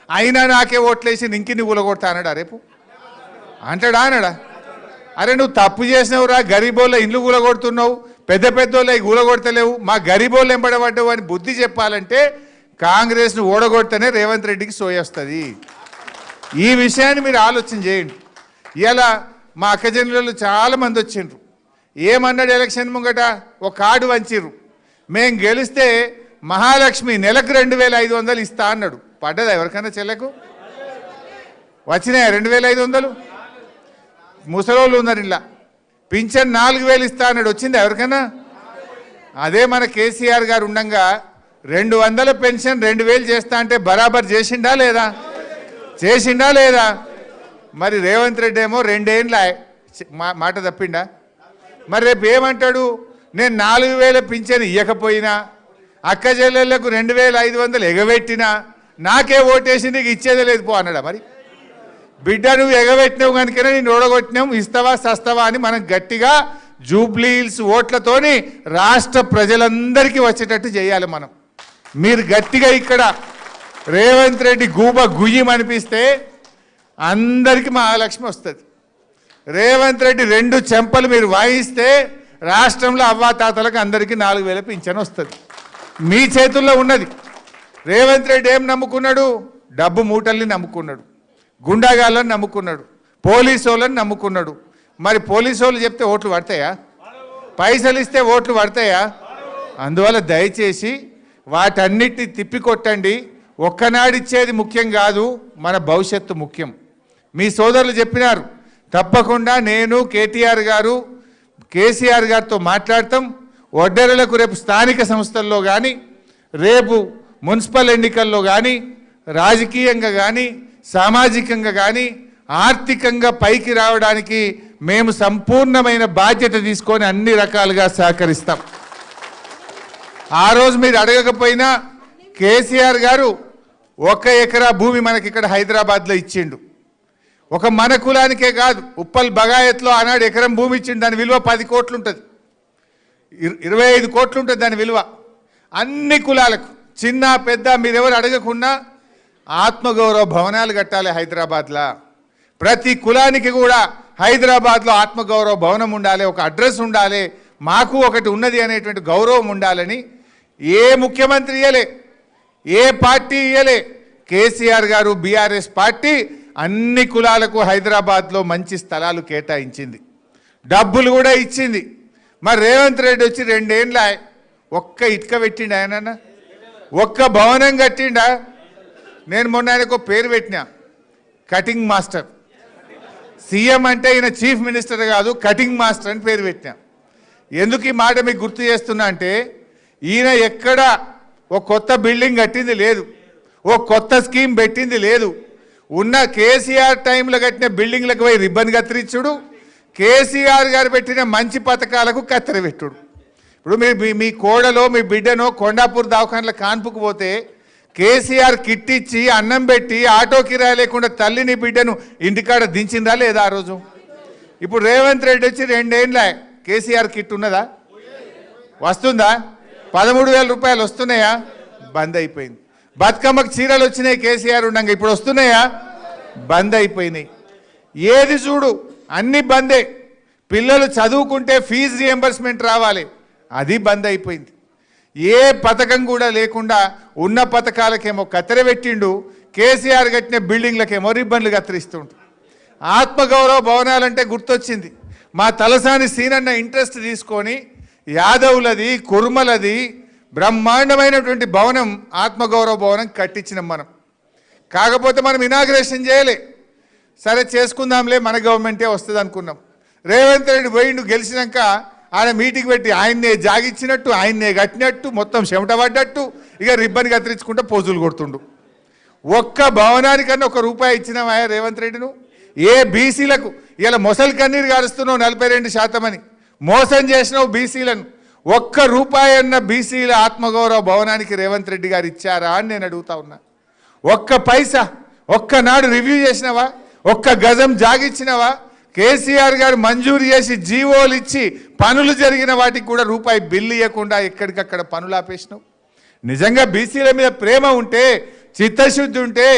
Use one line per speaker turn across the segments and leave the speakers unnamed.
అయినా నాకే ఓట్లేసి ఇంకిన్ని కూలగొడతా అన్నాడా రేపు అంటాడా అనడా? అరే నువ్వు తప్పు చేసినవురా, గరీబోళ్ళ ఇండ్లు కూలగొడుతున్నావు, పెద్ద పెద్దోళ్ళ కూలగొడతలేవు, మా గరీబోళ్ళు ఎంబడబడ్డావు అని బుద్ధి చెప్పాలంటే కాంగ్రెస్ను ఓడగొడితేనే రేవంత్ రెడ్డికి సోయొస్తుంది. ఈ విషయాన్ని మీరు ఆలోచన చేయండి. ఇలా మా అక్కజనులు చాలామంది వచ్చిండ్రు. ఏమన్నాడు ఎలక్షన్ ముంగట? ఒక కార్డు వంచిర్రు, మేము గెలిస్తే మహాలక్ష్మి నెలకు 2500 ఇస్తా అన్నాడు. పడ్డదా ఎవరికైనా చెల్లకు? వచ్చినాయా 2500? ముసలోళ్ళు ఉన్నారు ఇలా. పింఛన్ 4000 ఇస్తా అన్నాడు, వచ్చిందా ఎవరికైనా? అదే మన కేసీఆర్ గారు ఉండగా 200 పెన్షన్ 2000 చేస్తా అంటే బరాబర్ చేసిండా లేదా? చేసిండా లేదా? మరి రేవంత్ రెడ్డి ఏమో 2 ఏళ్ళ మాట తప్పిండా? మరి రేపు ఏమంటాడు? నేను 4000 పింఛన్ ఇవ్వకపోయినా, అక్క చెల్లెళ్లకు 2500 ఎగబెట్టినా నాకే ఓటేసి నీకు ఇచ్చేదే లేదు పో అన్నాడా? మరి బిడ్డ నువ్వు ఎగబెట్టినావు కనుకనే నేను ఓడగొట్టినావు, ఇస్తావా సస్తావా అని మనం గట్టిగా జూబ్లీహిల్స్ ఓట్లతోని రాష్ట్ర ప్రజలందరికీ వచ్చేటట్టు చేయాలి మనం. మీరు గట్టిగా ఇక్కడ రేవంత్ రెడ్డి గూబ గుయ్యం అనిపిస్తే అందరికీ మహాలక్ష్మి వస్తుంది. రేవంత్ రెడ్డి 2 చెంపలు మీరు వాయిస్తే రాష్ట్రంలో అవ్వాతాతలకు అందరికీ 4000 పింఛన్ వస్తుంది. మీ చేతుల్లో ఉన్నది. రేవంత్ రెడ్డి ఏం నమ్ముకున్నాడు? డబ్బు మూటల్ని నమ్ముకున్నాడు, గుండాగాళ్ళని నమ్ముకున్నాడు, పోలీసు వాళ్ళని నమ్ముకున్నాడు. మరి పోలీసు వాళ్ళు చెప్తే ఓట్లు పడతాయా? పైసలు ఇస్తే ఓట్లు పడతాయా? అందువల్ల దయచేసి వాటన్నిటిని తిప్పికొట్టండి. ఒక్కనాడిచ్చేది ముఖ్యం కాదు, మన భవిష్యత్తు ముఖ్యం. మీ సోదరులు చెప్పినారు, తప్పకుండా నేను కేటీఆర్ గారు కేసీఆర్ గారితో మాట్లాడతాం. ఒడ్డెరలకు రేపు స్థానిక సంస్థల్లో కానీ, రేపు మున్సిపల్ ఎన్నికల్లో కానీ, రాజకీయంగా కానీ, సామాజికంగా కానీ, ఆర్థికంగా పైకి రావడానికి మేము సంపూర్ణమైన బాధ్యత తీసుకొని అన్ని రకాలుగా సహకరిస్తాం. ఆ రోజు మీరు అడగకపోయినా కేసీఆర్ గారు 1 ఎకరా భూమి మనకి ఇక్కడ హైదరాబాద్లో ఇచ్చిండు. ఒక మన కులానికే కాదు, ఉప్పల్ బగాయత్లో ఆనాడు ఎకరం భూమి ఇచ్చిండు. దాని విలువ 10 కోట్లు ఉంటుంది, 25 కోట్లు ఉంటుంది దాని విలువ. అన్ని కులాలకు చిన్న పెద్ద మీరెవరు అడగకుండా ఆత్మగౌరవ భవనాలు కట్టాలి హైదరాబాద్లో. ప్రతి కులానికి కూడా హైదరాబాద్లో ఆత్మగౌరవ భవనం ఉండాలి, ఒక అడ్రస్ ఉండాలి, మాకు ఒకటి ఉన్నది అనేటువంటి గౌరవం ఉండాలని ఏ ముఖ్యమంత్రి ఇయ్యలే, ఏ పార్టీ ఇయ్యలే. కేసీఆర్ గారు బీఆర్ఎస్ పార్టీ అన్ని కులాలకు హైదరాబాద్లో మంచి స్థలాలు కేటాయించింది, డబ్బులు కూడా ఇచ్చింది. మరి రేవంత్ రెడ్డి వచ్చి 2 ఏళ్ళ ఒక్క ఇటుక పెట్టిండా? ఆయన ఒక్క భవనం కట్టిండా? నేను మొన్న ఆయనకు పేరు పెట్టినా, కటింగ్ మాస్టర్. సీఎం అంటే ఈయన చీఫ్ మినిస్టర్ కాదు, కటింగ్ మాస్టర్ అని పేరు పెట్టినా. ఎందుకు ఈ మాట మీకు గుర్తు చేస్తున్నా అంటే, ఈయన ఎక్కడ ఒక కొత్త బిల్డింగ్ కట్టింది లేదు, ఓ కొత్త స్కీమ్ పెట్టింది లేదు. ఉన్న కేసీఆర్ టైంలో కట్టిన బిల్డింగ్లకు పోయి రిబ్బన్ కత్తిరించుడు, కేసీఆర్ గారు పెట్టిన మంచి పథకాలకు కత్తెర పెట్టుడు. ఇప్పుడు మీ కోడలో మీ బిడ్డనో కొండాపూర్ దవాఖానలో కాన్పుకు పోతే కేసీఆర్ కిట్ ఇచ్చి అన్నం పెట్టి ఆటో కిరాయి లేకుండా తల్లిని బిడ్డను ఇంటికాడ దించిందా లేదా ఆ రోజు? ఇప్పుడు రేవంత్ రెడ్డి వచ్చి 2 ఏళ్ళ కేసీఆర్ కిట్ ఉన్నదా? వస్తుందా? 13,000 రూపాయలు వస్తున్నాయా? బంద్ అయిపోయింది. బతుకమ్మకు చీరలు వచ్చినాయి కేసీఆర్ ఉండగా, ఇప్పుడు వస్తున్నాయా? బంద్ అయిపోయినాయి. ఏది చూడు అన్ని బందే. పిల్లలు చదువుకుంటే ఫీజు రియంబర్స్మెంట్ రావాలి, అది బంద్ అయిపోయింది. ఏ పథకం కూడా లేకుండా ఉన్న పథకాలకేమో కత్తెర పెట్టిండు, కేసీఆర్ కట్టిన బిల్డింగ్లకేమో రిబ్బన్లు కత్తిరిస్తుండు. ఆత్మగౌరవ భవనాలంటే గుర్తొచ్చింది. మా తలసాని సీనన్న ఇంట్రెస్ట్ తీసుకొని యాదవులది కుర్మలది బ్రహ్మాండమైనటువంటి భవనం, ఆత్మగౌరవ భవనం కట్టించినాం మనం. కాకపోతే మనం ఇనాగ్రేషన్ చేయలే. సరే చేసుకుందాంలే, మన గవర్నమెంటే వస్తుంది అనుకున్నాం. రేవంత్ రెడ్డి పోయిండు, గెలిచినాక ఆయన మీటింగ్ పెట్టి ఆయన్నే జాగిచ్చినట్టు, ఆయన్నే కట్టినట్టు, మొత్తం చెమట పడ్డట్టు, ఇక రిబ్బన్ కత్తిరించుకుంటే పోజులు కొడుతుండు. ఒక్క భవనానికన్నా 1 రూపాయి ఇచ్చినావా రేవంత్ రెడ్డిను? ఏ బీసీలకు ఇలా మొసలి కన్నీరు గారుస్తున్నావు 42% అని మోసం చేసినావు బీసీలను. 1 రూపాయి అన్న బీసీల ఆత్మగౌరవ భవనానికి రేవంత్ రెడ్డి గారు ఇచ్చారా అని నేను అడుగుతా ఉన్నా. 1 పైసా ఒక్కనాడు రివ్యూ చేసినావా? 1 గజం జాగిచ్చినావా? కేసీఆర్ గారు మంజూరు చేసి జీవోలు ఇచ్చి పనులు జరిగిన వాటికి కూడా రూపాయి బిల్లు ఇవ్వకుండా ఎక్కడికక్కడ పనులు ఆపేసినావు. నిజంగా బీసీల మీద ప్రేమ ఉంటే చిత్తశుద్ధి ఉంటే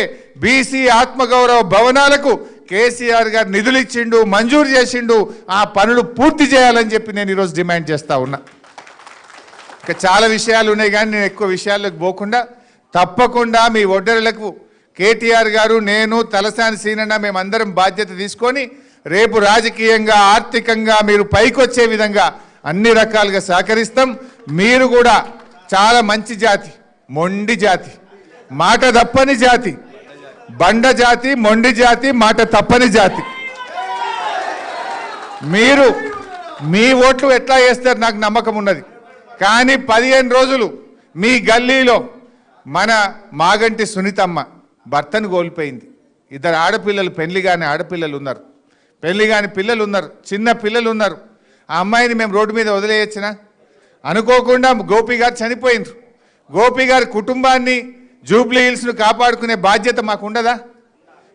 బీసీ ఆత్మగౌరవ భవనాలకు కేసీఆర్ గారు నిధులు ఇచ్చిండు, మంజూరు చేసిండు. ఆ పనులు పూర్తి చేయాలని చెప్పి నేను ఈరోజు డిమాండ్ చేస్తా ఉన్నా. ఇంకా చాలా విషయాలు ఉన్నాయి కానీ నేను ఎక్కువ విషయాల్లోకి పోకుండా తప్పకుండా మీ ఒడ్డరులకు కేటీఆర్ గారు, నేను, తలసాని సీనన్న మేమందరం బాధ్యత తీసుకొని రేపు రాజకీయంగా ఆర్థికంగా మీరు పైకొచ్చే విధంగా అన్ని రకాలుగా సహకరిస్తాం. మీరు కూడా చాలా మంచి జాతి, మొండి జాతి, మాట తప్పని జాతి, బండ జాతి, మొండి జాతి, మాట తప్పని జాతి. మీరు మీ ఓట్లు ఎట్లా వేస్తారు నాకు నమ్మకం ఉన్నది. కానీ 15 రోజులు మీ గల్లీలో మన మాగంటి సునీతమ్మ భర్తను కోల్పోయింది. 2 ఆడపిల్లలు, పెళ్లి కాని ఆడపిల్లలు ఉన్నారు, పెళ్లి కాని పిల్లలు ఉన్నారు, చిన్న పిల్లలు ఉన్నారు. ఆ అమ్మాయిని మేము రోడ్డు మీద వదిలేయచ్చునా? అనుకోకుండా గోపి గారు చనిపోయింది. గోపి గారి కుటుంబాన్ని, జూబ్లీ హిల్స్ను కాపాడుకునే బాధ్యత మాకు ఉండదా?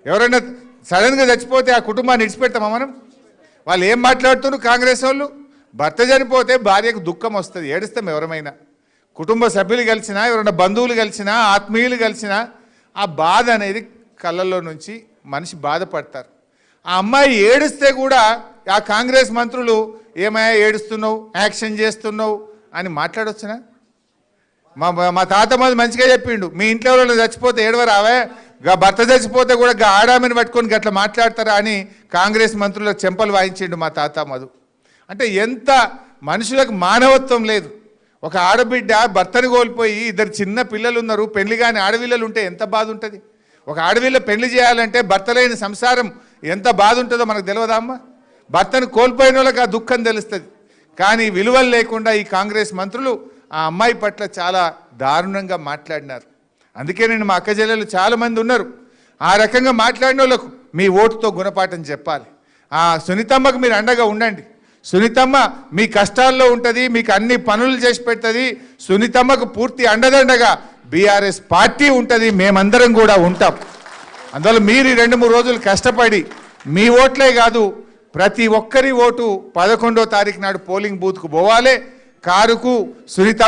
ఎవరైనా సడన్గా చచ్చిపోతే ఆ కుటుంబాన్ని విడిచిపెడతామా మనం? వాళ్ళు ఏం మాట్లాడుతున్నారు కాంగ్రెస్ వాళ్ళు? భర్త చనిపోతే భార్యకు దుఃఖం వస్తుంది, ఏడుస్తాం ఎవరమైనా. కుటుంబ సభ్యులు కలిసినా, ఎవరైనా బంధువులు కలిసినా, ఆత్మీయులు కలిసినా ఆ బాధ అనేది కళ్ళల్లో నుంచి మనిషి బాధపడతారు. ఆ అమ్మాయి ఏడుస్తే కూడా ఆ కాంగ్రెస్ మంత్రులు ఏమయ్యా ఏడుస్తున్నావు, యాక్షన్ చేస్తున్నావు అని మాట్లాడొచ్చునా? మా తాత మాది మంచిగా చెప్పిండు, మీ ఇంట్లో ఎవరైనా చచ్చిపోతే ఏడవరావే, భర్త చచ్చిపోతే కూడా ఆడామని పట్టుకొని గట్లా మాట్లాడతారా అని కాంగ్రెస్ మంత్రులకు చెంపలు వాయించిండు మా తాత మధు. అంటే ఎంత మనుషులకు మానవత్వం లేదు. ఒక ఆడబిడ్డ భర్తను కోల్పోయి 2 చిన్న పిల్లలు ఉన్నారు, పెళ్లి కాని ఆడపిల్లలు ఉంటే ఎంత బాధ ఉంటుంది? ఒక ఆడపిల్ల పెళ్లి చేయాలంటే భర్త లేని సంసారం ఎంత బాధ ఉంటుందో మనకు తెలియదా అమ్మ? భర్తను కోల్పోయిన వాళ్ళకి ఆ దుఃఖం తెలుస్తుంది. కానీ విలువలు లేకుండా ఈ కాంగ్రెస్ మంత్రులు ఆ అమ్మాయి పట్ల చాలా దారుణంగా మాట్లాడినారు. అందుకే నేను మా అక్కజెల్లెలు చాలామంది ఉన్నారు, ఆ రకంగా మాట్లాడిన వాళ్ళకు మీ ఓటుతో గుణపాఠం చెప్పాలి. ఆ సునీతమ్మకు మీరు అండగా ఉండండి. సునీతమ్మ మీ కష్టాల్లో ఉంటుంది, మీకు అన్ని పనులు చేసి పెడుతుంది. సునీతమ్మకు పూర్తి అండదండగా బీఆర్ఎస్ పార్టీ ఉంటుంది, మేమందరం కూడా ఉంటాం. అందువల్ల మీరు 2-3 రోజులు కష్టపడి మీ ఓట్లే కాదు ప్రతి ఒక్కరి ఓటు 11వ తారీఖు నాడు పోలింగ్ బూత్కు పోవాలి. కారుకు సునీతమ్మ